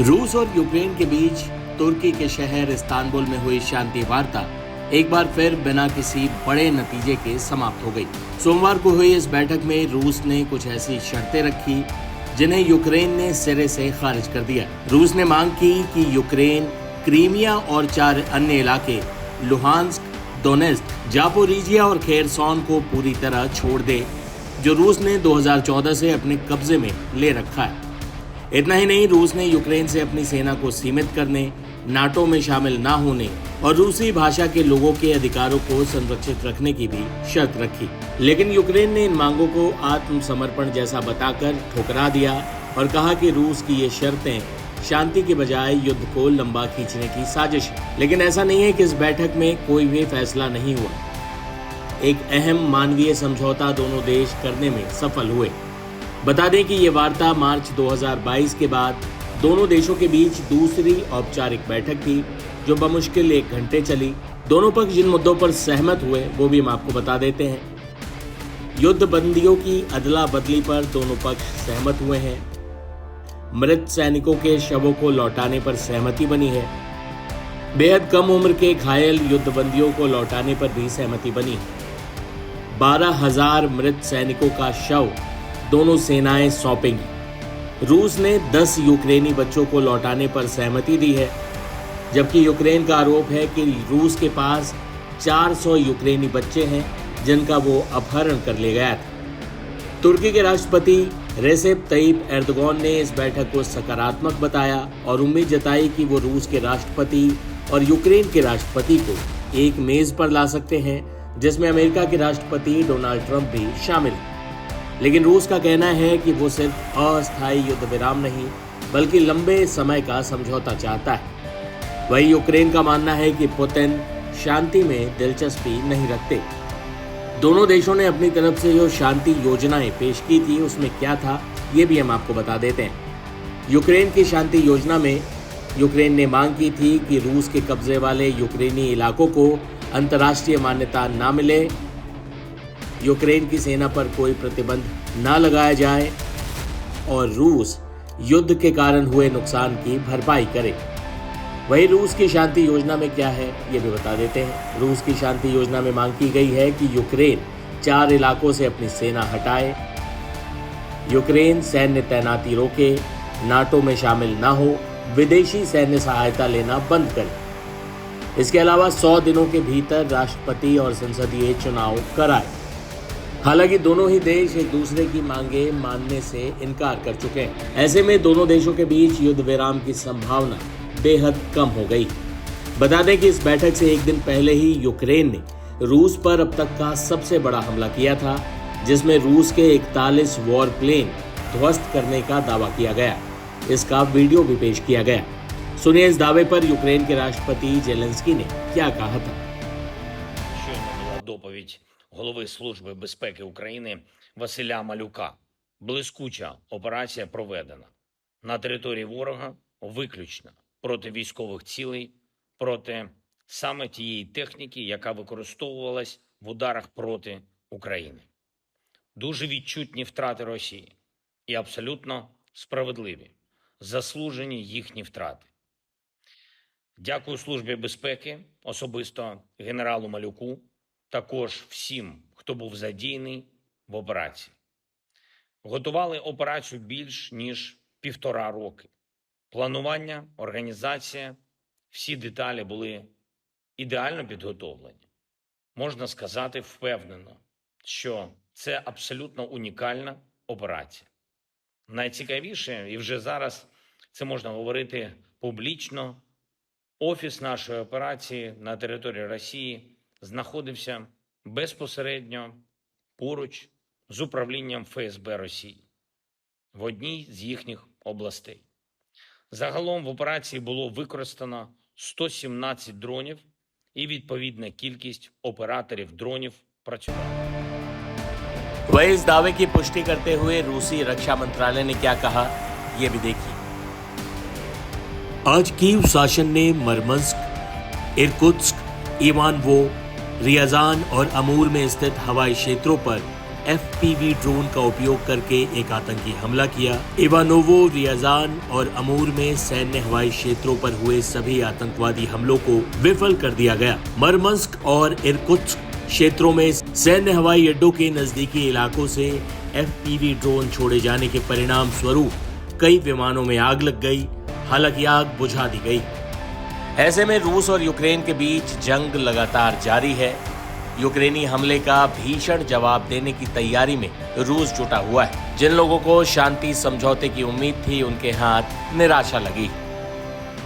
रूस और यूक्रेन के बीच तुर्की के शहर इस्तांबुल में हुई शांति वार्ता एक बार फिर बिना किसी बड़े नतीजे के समाप्त हो गई। सोमवार को हुई इस बैठक में रूस ने कुछ ऐसी शर्तें रखी जिन्हें यूक्रेन ने सिरे से खारिज कर दिया। रूस ने मांग की कि यूक्रेन क्रीमिया और 4 अन्य इलाके लुहांस्क, दोनेत्स्क, जापोरिजिया और खेरसॉन को पूरी तरह छोड़ दे, जो रूस ने 2014 से अपने कब्जे में ले रखा है। इतना ही नहीं, रूस ने यूक्रेन से अपनी सेना को सीमित करने, नाटो में शामिल ना होने और रूसी भाषा के लोगों के अधिकारों को संरक्षित रखने की भी शर्त रखी। लेकिन यूक्रेन ने इन मांगों को आत्मसमर्पण जैसा बताकर ठुकरा दिया और कहा कि रूस की ये शर्तें शांति के बजाय युद्ध को लंबा खींचने की साजिश है। लेकिन ऐसा नहीं है कि इस बैठक में कोई भी फैसला नहीं हुआ। एक अहम मानवीय समझौता दोनों देश करने में सफल हुए। बता दें कि ये वार्ता मार्च 2022 के बाद दोनों देशों के बीच दूसरी औपचारिक बैठक थी, जो बमुश्किल 1 घंटे चली। दोनों पक्ष जिन मुद्दों पर सहमत हुए वो भी हम आपको बता देते हैं। युद्ध बंदियों की अदला बदली पर दोनों पक्ष सहमत हुए हैं। मृत सैनिकों के शवों को लौटाने पर सहमति बनी है। बेहद कम उम्र के घायल युद्ध बंदियों को लौटाने पर भी सहमति बनी है। 12,000 मृत सैनिकों का शव दोनों सेनाएं सौंपेंगी। रूस ने 10 यूक्रेनी बच्चों को लौटाने पर सहमति दी है, जबकि यूक्रेन का आरोप है कि रूस के पास 400 यूक्रेनी बच्चे हैं जिनका वो अपहरण कर ले गया था। तुर्की के राष्ट्रपति रेसेप तय्यिप एर्दोगान ने इस बैठक को सकारात्मक बताया और उम्मीद जताई कि वो रूस के राष्ट्रपति और यूक्रेन के राष्ट्रपति को एक मेज पर ला सकते हैं, जिसमें अमेरिका के राष्ट्रपति डोनाल्ड ट्रंप भी शामिल हैं। लेकिन रूस का कहना है कि वो सिर्फ अस्थायी युद्ध विराम नहीं बल्कि लंबे समय का समझौता चाहता है। वहीं यूक्रेन का मानना है कि पुतिन शांति में दिलचस्पी नहीं रखते। दोनों देशों ने अपनी तरफ से जो शांति योजनाएं पेश की थी उसमें क्या था, ये भी हम आपको बता देते हैं। यूक्रेन की शांति योजना में यूक्रेन ने मांग की थी कि रूस के कब्जे वाले यूक्रेनी इलाकों को अंतर्राष्ट्रीय मान्यता ना मिले, यूक्रेन की सेना पर कोई प्रतिबंध ना लगाया जाए और रूस युद्ध के कारण हुए नुकसान की भरपाई करे। वहीं रूस की शांति योजना में क्या है ये भी बता देते हैं। रूस की शांति योजना में मांग की गई है कि यूक्रेन 4 इलाकों से अपनी सेना हटाए, यूक्रेन सैन्य तैनाती रोके, नाटो में शामिल ना हो, विदेशी सैन्य सहायता लेना बंद करे। इसके अलावा 100 दिनों के भीतर राष्ट्रपति और संसदीय चुनाव कराए। हालांकि दोनों ही देश एक दूसरे की मांगे मानने से इनकार कर चुके हैं। ऐसे में दोनों देशों के बीच युद्ध विराम की संभावना बेहद कम हो गई। बता दें कि इस बैठक से एक दिन पहले ही यूक्रेन ने रूस पर अब तक का सबसे बड़ा हमला किया था, जिसमें रूस के 41 वॉर प्लेन ध्वस्त करने का दावा किया गया। इसका वीडियो भी पेश किया गया। सुनिए इस दावे पर यूक्रेन के राष्ट्रपति जेलेंस्की ने क्या कहा था। Доповідь голови Служби безпеки України Василя Малюка. Блискуча операція проведена на території ворога виключно проти військових цілей, проти саме тієї техніки, яка використовувалась в ударах проти України. Дуже відчутні втрати Росії і абсолютно справедливі, заслужені їхні втрати. Дякую Службі безпеки, особисто генералу Малюку, також всім, хто був задіяний в операції. Готували операцію більш ніж 1,5 роки. Планування, організація, всі деталі були ідеально підготовлені. Можна сказати впевнено, що це абсолютно унікальна операція. Найцікавіше, і вже зараз це можна говорити публічно, офіс нашої операції на території Росії знаходився безпосередньо поруч з управлінням ФСБ Росії в одній з їхніх областей. Загалом в операції було використано 117 дронів і відповідна кількість операторів дронів працювала. वहीं इस दावे की पुष्टि करते हुए रूसी रक्षा मंत्रालय ने क्या कहा, ये भी देखिए। आज कीव शासन ने मरमंस्क, इरकुत्स्क, इवानवो, रियाजान और अमूर में स्थित हवाई क्षेत्रों पर FPV ड्रोन का उपयोग करके एक आतंकी हमला किया। इवानोवो, रियाजान और अमूर में सैन्य हवाई क्षेत्रों पर हुए सभी आतंकवादी हमलों को विफल कर दिया गया। मरमंस्क और इरकुत्स्क क्षेत्रों में सैन्य हवाई अड्डों के नजदीकी इलाकों से FPV ड्रोन छोड़े जाने के परिणाम स्वरूप कई विमानों में आग लग गई। हालांकि आग बुझा दी गई। ऐसे में रूस और यूक्रेन के बीच जंग लगातार जारी है। यूक्रेनी हमले का भीषण जवाब देने की तैयारी में रूस जुटा हुआ है। जिन लोगों को शांति समझौते की उम्मीद थी, उनके हाथ निराशा लगी।